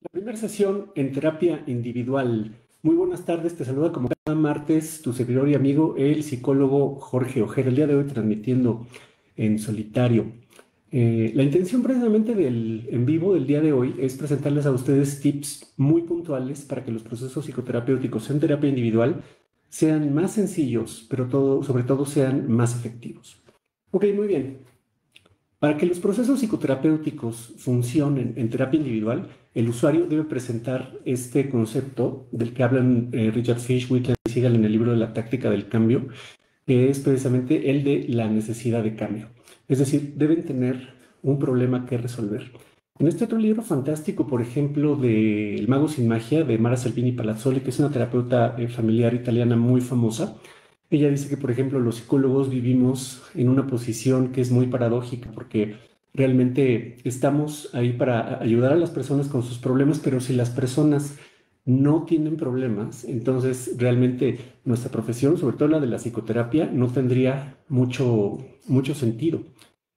La primera sesión en terapia individual. Muy buenas tardes, te saluda como cada martes tu servidor y amigo, el psicólogo Jorge Ojeda. El día de hoy transmitiendo en solitario. La intención precisamente del en vivo del día de hoy es presentarles a ustedes tips muy puntuales para que los procesos psicoterapéuticos en terapia individual sean más sencillos, pero sobre todo sean más efectivos. Ok, muy bien. Para que los procesos psicoterapéuticos funcionen en terapia individual, el usuario debe presentar este concepto del que hablan Richard Fish, Whitlam y Sigal en el libro de la táctica del cambio, que es precisamente el de la necesidad de cambio. Es decir, deben tener un problema que resolver. En este otro libro fantástico, por ejemplo, de El mago sin magia, de Mara Salvini Palazzoli, que es una terapeuta familiar italiana muy famosa, ella dice que, por ejemplo, los psicólogos vivimos en una posición que es muy paradójica porque realmente estamos ahí para ayudar a las personas con sus problemas, pero si las personas no tienen problemas, entonces realmente nuestra profesión, sobre todo la de la psicoterapia, no tendría mucho sentido.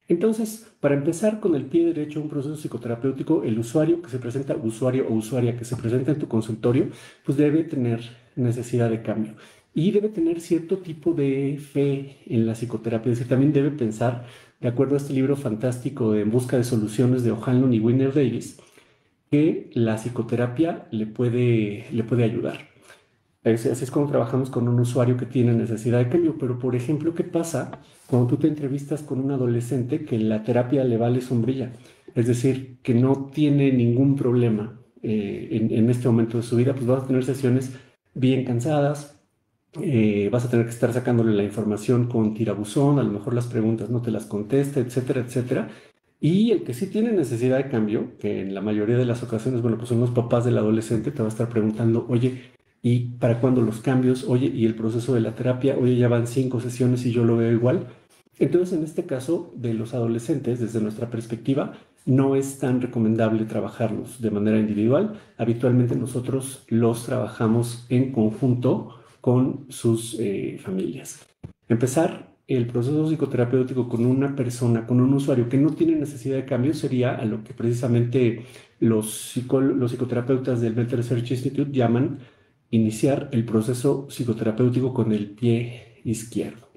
Entonces, para empezar con el pie derecho a un proceso psicoterapéutico, el usuario que se presenta, usuario o usuaria que se presenta en tu consultorio, pues debe tener necesidad de cambio y debe tener cierto tipo de fe en la psicoterapia. Es decir, también debe pensar, de acuerdo a este libro fantástico de En busca de soluciones de O'Hanlon y Winner Davis, que la psicoterapia le puede ayudar. Así es como trabajamos con un usuario que tiene necesidad de cambio. Pero, por ejemplo, ¿qué pasa cuando tú te entrevistas con un adolescente que la terapia le vale sombrilla? Es decir, que no tiene ningún problema en este momento de su vida. Pues vas a tener sesiones bien cansadas, vas a tener que estar sacándole la información con tirabuzón, a lo mejor las preguntas no te las contesta, etcétera, etcétera. Y el que sí tiene necesidad de cambio, que en la mayoría de las ocasiones, bueno, pues son los papás del adolescente, te va a estar preguntando, oye, ¿y para cuándo los cambios? Oye, ¿y el proceso de la terapia? Oye, ya van 5 sesiones y yo lo veo igual. Entonces, en este caso de los adolescentes, desde nuestra perspectiva, no es tan recomendable trabajarlos de manera individual. Habitualmente nosotros los trabajamos en conjunto con sus familias. Empezar el proceso psicoterapéutico con una persona, con un usuario que no tiene necesidad de cambio, sería a lo que precisamente los psicoterapeutas del Mental Research Institute llaman iniciar el proceso psicoterapéutico con el pie izquierdo.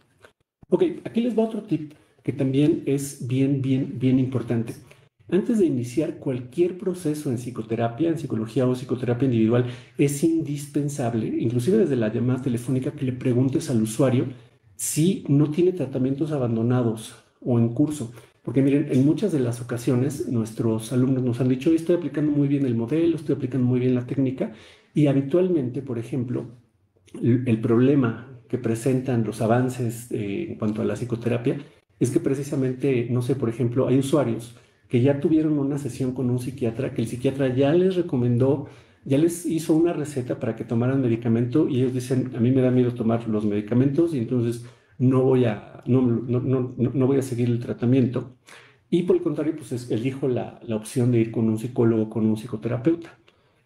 Ok, aquí les va otro tip que también es bien importante. Antes de iniciar cualquier proceso en psicoterapia, en psicología o psicoterapia individual, es indispensable, inclusive desde la llamada telefónica, que le preguntes al usuario si no tiene tratamientos abandonados o en curso. Porque miren, en muchas de las ocasiones nuestros alumnos nos han dicho, estoy aplicando muy bien el modelo, estoy aplicando muy bien la técnica, y habitualmente, por ejemplo, el problema que presentan los avances en cuanto a la psicoterapia es que precisamente, no sé, por ejemplo, hay usuarios que ya tuvieron una sesión con un psiquiatra, que el psiquiatra ya les recomendó, ya les hizo una receta para que tomaran medicamento y ellos dicen, a mí me da miedo tomar los medicamentos y entonces no voy a seguir el tratamiento. Y por el contrario, pues elijo la opción de ir con un psicólogo, con un psicoterapeuta.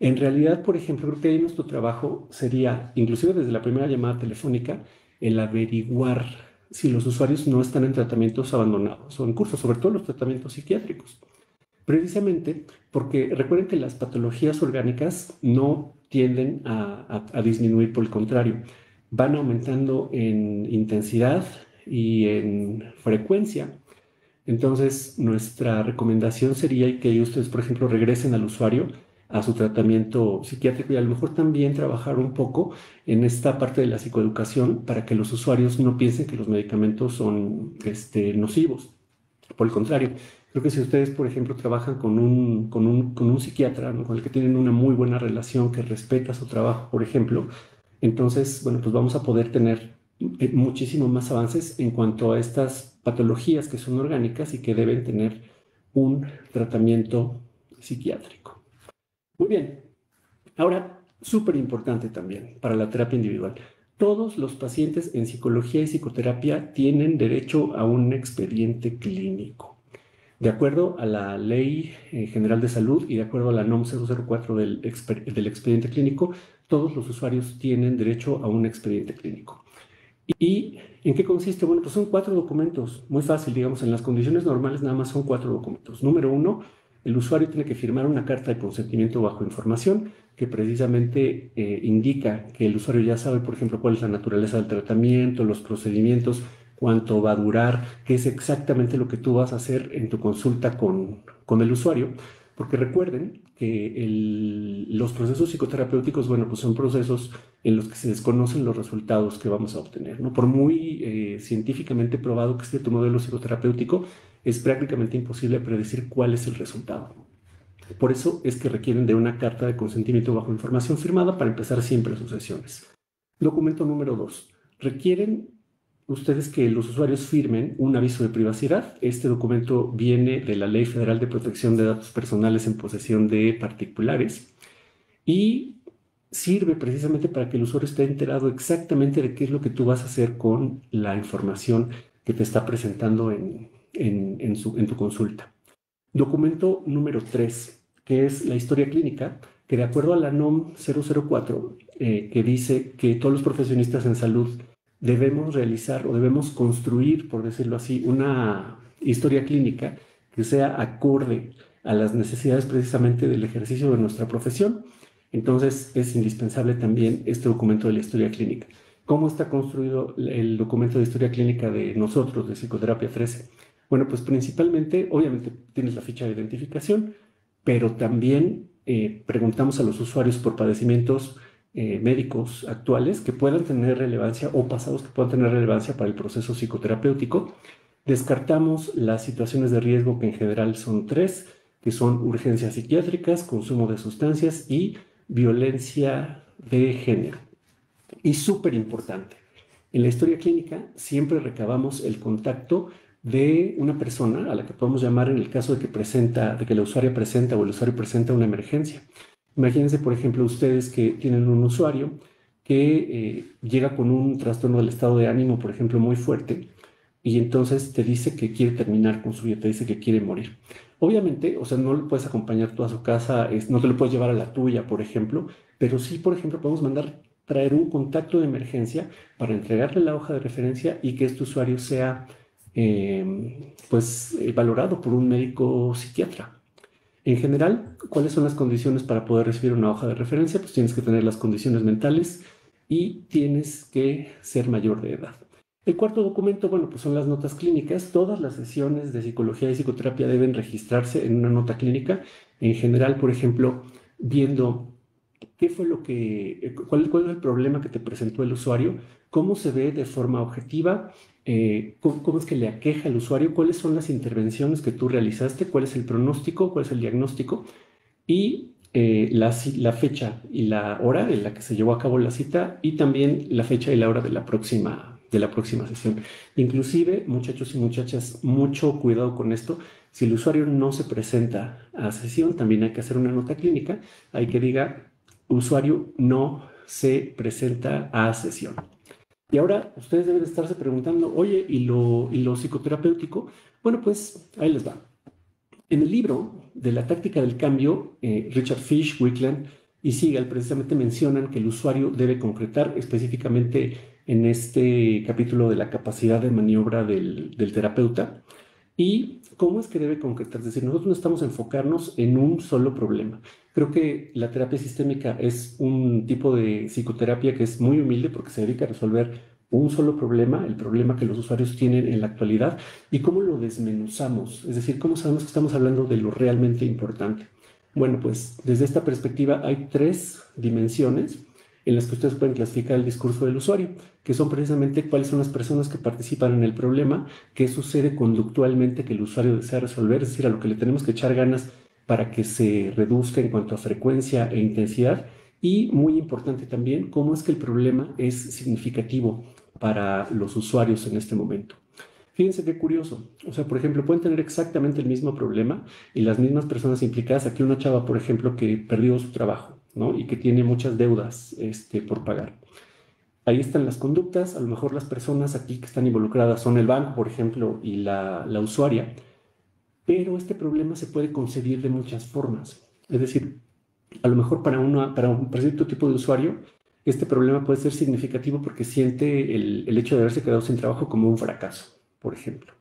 En realidad, por ejemplo, creo que ahí nuestro trabajo sería, inclusive desde la primera llamada telefónica, el averiguar si los usuarios no están en tratamientos abandonados o en curso, sobre todo los tratamientos psiquiátricos. Precisamente porque recuerden que las patologías orgánicas no tienden a disminuir, por el contrario, van aumentando en intensidad y en frecuencia. Entonces, nuestra recomendación sería que ustedes, por ejemplo, regresen al usuario a su tratamiento psiquiátrico y a lo mejor también trabajar un poco en esta parte de la psicoeducación para que los usuarios no piensen que los medicamentos son nocivos. Por el contrario, creo que si ustedes, por ejemplo, trabajan con un psiquiatra, ¿no?, con el que tienen una muy buena relación, que respeta su trabajo, por ejemplo, entonces, bueno, pues vamos a poder tener muchísimo más avances en cuanto a estas patologías que son orgánicas y que deben tener un tratamiento psiquiátrico. Muy bien, ahora, súper importante también para la terapia individual. Todos los pacientes en psicología y psicoterapia tienen derecho a un expediente clínico. De acuerdo a la Ley General de Salud y de acuerdo a la NOM 004 del expediente clínico, todos los usuarios tienen derecho a un expediente clínico. ¿Y en qué consiste? Bueno, pues son 4 documentos, muy fácil, digamos, en las condiciones normales nada más son 4 documentos. Número 1, el usuario tiene que firmar una carta de consentimiento bajo información que precisamente indica que el usuario ya sabe, por ejemplo, cuál es la naturaleza del tratamiento, los procedimientos, cuánto va a durar, qué es exactamente lo que tú vas a hacer en tu consulta con el usuario. Porque recuerden que los procesos psicoterapéuticos, bueno, pues son procesos en los que se desconocen los resultados que vamos a obtener, ¿no? Por muy científicamente probado que esté tu modelo psicoterapéutico, es prácticamente imposible predecir cuál es el resultado. Por eso es que requieren de una carta de consentimiento bajo información firmada para empezar siempre sus sesiones. Documento número 2. Requieren ustedes que los usuarios firmen un aviso de privacidad. Este documento viene de la Ley Federal de Protección de Datos Personales en posesión de particulares y sirve precisamente para que el usuario esté enterado exactamente de qué es lo que tú vas a hacer con la información que te está presentando en tu consulta. Documento número 3, que es la historia clínica, que de acuerdo a la NOM 004, que dice que todos los profesionistas en salud debemos realizar o debemos construir, por decirlo así, una historia clínica que sea acorde a las necesidades precisamente del ejercicio de nuestra profesión. Entonces es indispensable también este documento de la historia clínica. ¿Cómo está construido el documento de historia clínica de nosotros, de Psicoterapia 13? Bueno, pues principalmente, obviamente tienes la ficha de identificación, pero también preguntamos a los usuarios por padecimientos médicos actuales que puedan tener relevancia o pasados que puedan tener relevancia para el proceso psicoterapéutico. Descartamos las situaciones de riesgo, que en general son 3, que son urgencias psiquiátricas, consumo de sustancias y violencia de género. Y súper importante, en la historia clínica siempre recabamos el contacto de una persona a la que podemos llamar en el caso de que la usuaria presenta o el usuario presenta una emergencia. Imagínense, por ejemplo, ustedes que tienen un usuario que llega con un trastorno del estado de ánimo, por ejemplo, muy fuerte, y entonces te dice que quiere terminar con su vida, te dice que quiere morir. Obviamente, o sea, no le puedes acompañar tú a su casa, no te lo puedes llevar a la tuya, por ejemplo, pero sí, por ejemplo, podemos traer un contacto de emergencia para entregarle la hoja de referencia y que este usuario sea valorado por un médico psiquiatra. En general, ¿cuáles son las condiciones para poder recibir una hoja de referencia? Pues tienes que tener las condiciones mentales y tienes que ser mayor de edad. El cuarto documento, bueno, pues son las notas clínicas. Todas las sesiones de psicología y psicoterapia deben registrarse en una nota clínica. En general, por ejemplo, viendo qué fue cuál es el problema que te presentó el usuario, cómo se ve de forma objetiva, cómo es que le aqueja al usuario, cuáles son las intervenciones que tú realizaste, cuál es el pronóstico, cuál es el diagnóstico y la fecha y la hora en la que se llevó a cabo la cita y también la fecha y la hora de la próxima sesión. Inclusive, muchachos y muchachas, mucho cuidado con esto. Si el usuario no se presenta a sesión, también hay que hacer una nota clínica, hay que diga, usuario no se presenta a sesión. Y ahora ustedes deben estarse preguntando, oye, ¿y lo psicoterapéutico? Bueno, pues ahí les va. En el libro de la táctica del cambio, Richard Fish, Wickland y Siegel precisamente mencionan que el usuario debe concretar específicamente en este capítulo de la capacidad de maniobra del terapeuta y cómo es que debe concretar. Es decir, nosotros necesitamos enfocarnos en un solo problema. Creo que la terapia sistémica es un tipo de psicoterapia que es muy humilde porque se dedica a resolver un solo problema, el problema que los usuarios tienen en la actualidad, y cómo lo desmenuzamos, es decir, cómo sabemos que estamos hablando de lo realmente importante. Bueno, pues desde esta perspectiva hay 3 dimensiones en las que ustedes pueden clasificar el discurso del usuario, que son precisamente cuáles son las personas que participan en el problema, qué sucede conductualmente que el usuario desea resolver, es decir, a lo que le tenemos que echar ganas para que se reduzca en cuanto a frecuencia e intensidad, y muy importante también, cómo es que el problema es significativo para los usuarios en este momento. Fíjense qué curioso. O sea, por ejemplo, pueden tener exactamente el mismo problema y las mismas personas implicadas. Aquí una chava, por ejemplo, que perdió su trabajo, ¿no? Y que tiene muchas deudas por pagar. Ahí están las conductas. A lo mejor las personas aquí que están involucradas son el banco, por ejemplo, y la usuaria. Pero este problema se puede concebir de muchas formas. Es decir, a lo mejor para un cierto tipo de usuario, este problema puede ser significativo porque siente el hecho de haberse quedado sin trabajo como un fracaso, por ejemplo.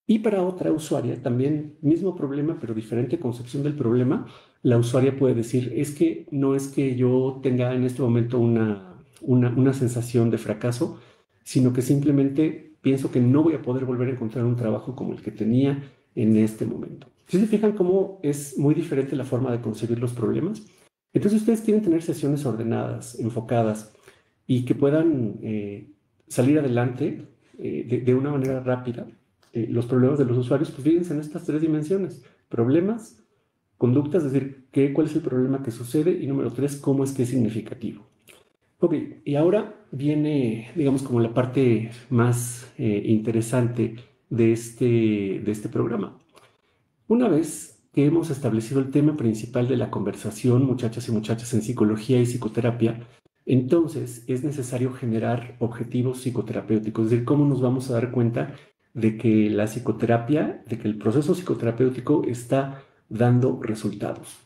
Y para otra usuaria, también mismo problema, pero diferente concepción del problema, la usuaria puede decir, es que no es que yo tenga en este momento una sensación de fracaso, sino que simplemente pienso que no voy a poder volver a encontrar un trabajo como el que tenía en este momento. Si se fijan cómo es muy diferente la forma de concebir los problemas, entonces ustedes quieren tener sesiones ordenadas, enfocadas y que puedan salir adelante de una manera rápida. Los problemas de los usuarios, pues fíjense en estas tres dimensiones: problemas, conductas, es decir, cuál es el problema que sucede, y número tres, cómo es que es significativo. Ok, y ahora viene, digamos, como la parte más interesante de este programa. Una vez que hemos establecido el tema principal de la conversación, muchachas y muchachas, en psicología y psicoterapia, entonces es necesario generar objetivos psicoterapéuticos, es decir, cómo nos vamos a dar cuenta de que la psicoterapia, de que el proceso psicoterapéutico está dando resultados.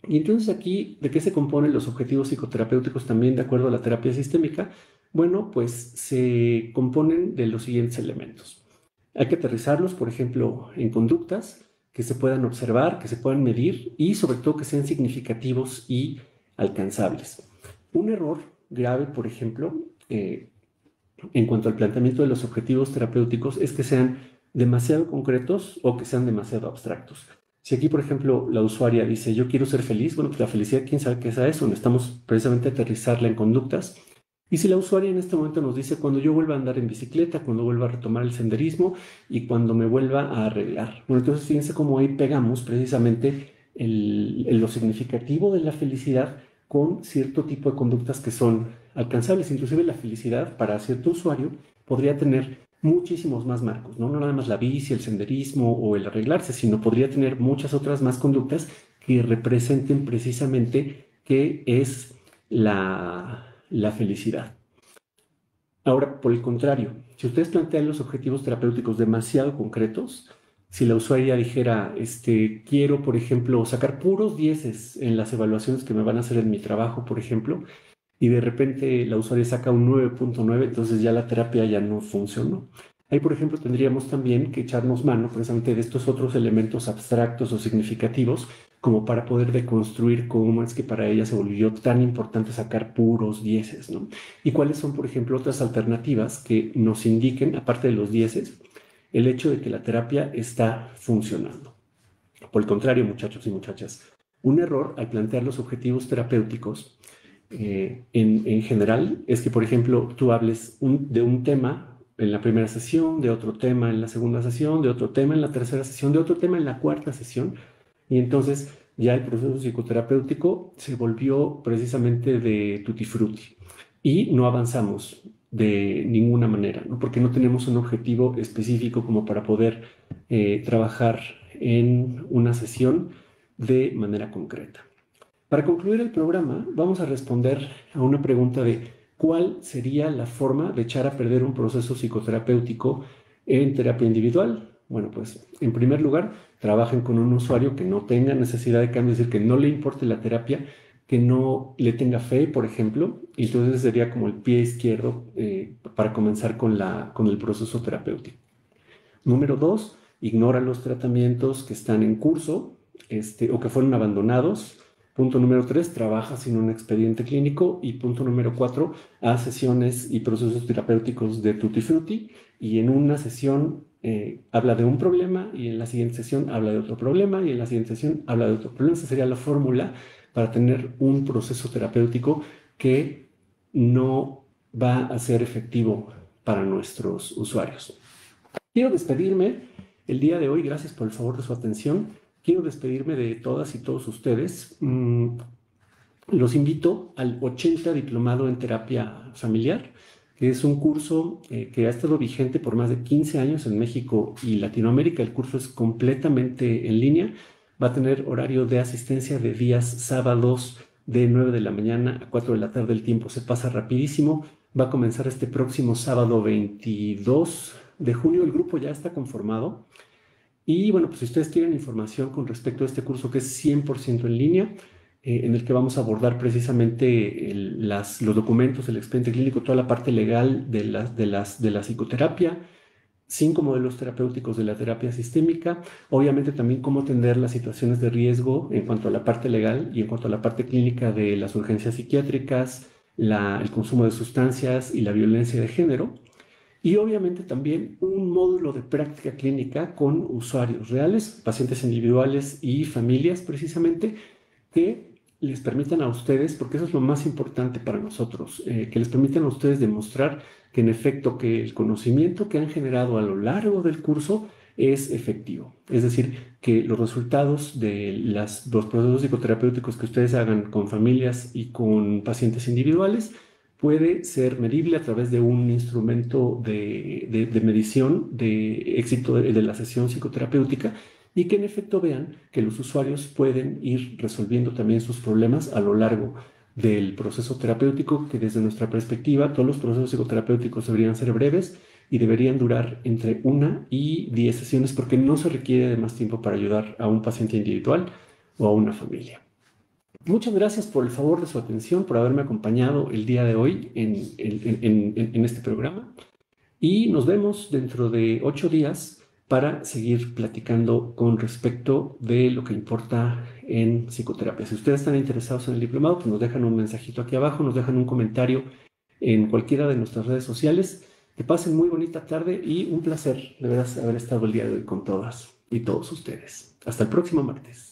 Y entonces aquí, ¿de qué se componen los objetivos psicoterapéuticos también de acuerdo a la terapia sistémica? Bueno, pues se componen de los siguientes elementos. Hay que aterrizarlos, por ejemplo, en conductas que se puedan observar, que se puedan medir y sobre todo que sean significativos y alcanzables. Un error grave, por ejemplo, en cuanto al planteamiento de los objetivos terapéuticos, es que sean demasiado concretos o que sean demasiado abstractos. Si aquí, por ejemplo, la usuaria dice, yo quiero ser feliz, bueno, pues la felicidad, ¿quién sabe qué es eso? Necesitamos precisamente aterrizarla en conductas. Y si la usuaria en este momento nos dice, cuando yo vuelva a andar en bicicleta, cuando vuelva a retomar el senderismo y cuando me vuelva a arreglar. Bueno, entonces fíjense cómo ahí pegamos precisamente lo significativo de la felicidad con cierto tipo de conductas que son alcanzables. Inclusive la felicidad para cierto usuario podría tener muchísimos más marcos, ¿no? No nada más la bici, el senderismo o el arreglarse, sino podría tener muchas otras más conductas que representen precisamente qué es la felicidad. Ahora, por el contrario, si ustedes plantean los objetivos terapéuticos demasiado concretos, si la usuaria dijera, quiero, por ejemplo, sacar puros dieces en las evaluaciones que me van a hacer en mi trabajo, por ejemplo, y de repente la usuaria saca un 9.9, entonces ya la terapia ya no funcionó. Ahí, por ejemplo, tendríamos también que echarnos mano precisamente de estos otros elementos abstractos o significativos, como para poder deconstruir cómo es que para ella se volvió tan importante sacar puros dieces, ¿no? Y cuáles son, por ejemplo, otras alternativas que nos indiquen, aparte de los dieces, el hecho de que la terapia está funcionando. Por el contrario, muchachos y muchachas, un error al plantear los objetivos terapéuticos en general es que, por ejemplo, tú hables de un tema en la primera sesión, de otro tema en la segunda sesión, de otro tema en la tercera sesión, de otro tema en la cuarta sesión, y entonces ya el proceso psicoterapéutico se volvió precisamente de tutti frutti y no avanzamos de ninguna manera, ¿no? Porque no tenemos un objetivo específico como para poder trabajar en una sesión de manera concreta. Para concluir el programa, vamos a responder a una pregunta de cuál sería la forma de echar a perder un proceso psicoterapéutico en terapia individual. Bueno, pues en primer lugar, trabajen con un usuario que no tenga necesidad de cambio, es decir, que no le importe la terapia, que no le tenga fe, por ejemplo, y entonces sería como el pie izquierdo para comenzar con el proceso terapéutico. Número dos, ignora los tratamientos que están en curso o que fueron abandonados. Punto número tres, trabaja sin un expediente clínico. Y punto número cuatro, haz sesiones y procesos terapéuticos de tutti frutti. Y en una sesión habla de un problema, y en la siguiente sesión habla de otro problema, y en la siguiente sesión habla de otro problema. Esa sería la fórmula para tener un proceso terapéutico que no va a ser efectivo para nuestros usuarios. Quiero despedirme el día de hoy, gracias por el favor de su atención. Quiero despedirme de todas y todos ustedes. Los invito al 80 Diplomado en Terapia Familiar, que es un curso que ha estado vigente por más de 15 años en México y Latinoamérica. El curso es completamente en línea. Va a tener horario de asistencia de días sábados de 9 de la mañana a 4 de la tarde. El tiempo se pasa rapidísimo. Va a comenzar este próximo sábado 22 de junio. El grupo ya está conformado. Y bueno, pues si ustedes quieren información con respecto a este curso, que es 100% en línea, en el que vamos a abordar precisamente los documentos, el expediente clínico, toda la parte legal de la psicoterapia, 5 modelos terapéuticos de la terapia sistémica, obviamente también cómo atender las situaciones de riesgo en cuanto a la parte legal y en cuanto a la parte clínica de las urgencias psiquiátricas, el consumo de sustancias y la violencia de género. Y obviamente también un módulo de práctica clínica con usuarios reales, pacientes individuales y familias precisamente, que les permitan a ustedes, porque eso es lo más importante para nosotros, que les permitan a ustedes demostrar que en efecto que el conocimiento que han generado a lo largo del curso es efectivo. Es decir, que los resultados de los procesos psicoterapéuticos que ustedes hagan con familias y con pacientes individuales puede ser medible a través de un instrumento de medición de éxito de la sesión psicoterapéutica y que en efecto vean que los usuarios pueden ir resolviendo también sus problemas a lo largo del proceso terapéutico, que desde nuestra perspectiva todos los procesos psicoterapéuticos deberían ser breves y deberían durar entre 1 y 10 sesiones porque no se requiere de más tiempo para ayudar a un paciente individual o a una familia. Muchas gracias por el favor de su atención, por haberme acompañado el día de hoy en este programa y nos vemos dentro de 8 días para seguir platicando con respecto de lo que importa en psicoterapia. Si ustedes están interesados en el diplomado, pues nos dejan un mensajito aquí abajo, nos dejan un comentario en cualquiera de nuestras redes sociales. Que pasen muy bonita tarde y un placer de veras haber estado el día de hoy con todas y todos ustedes. Hasta el próximo martes.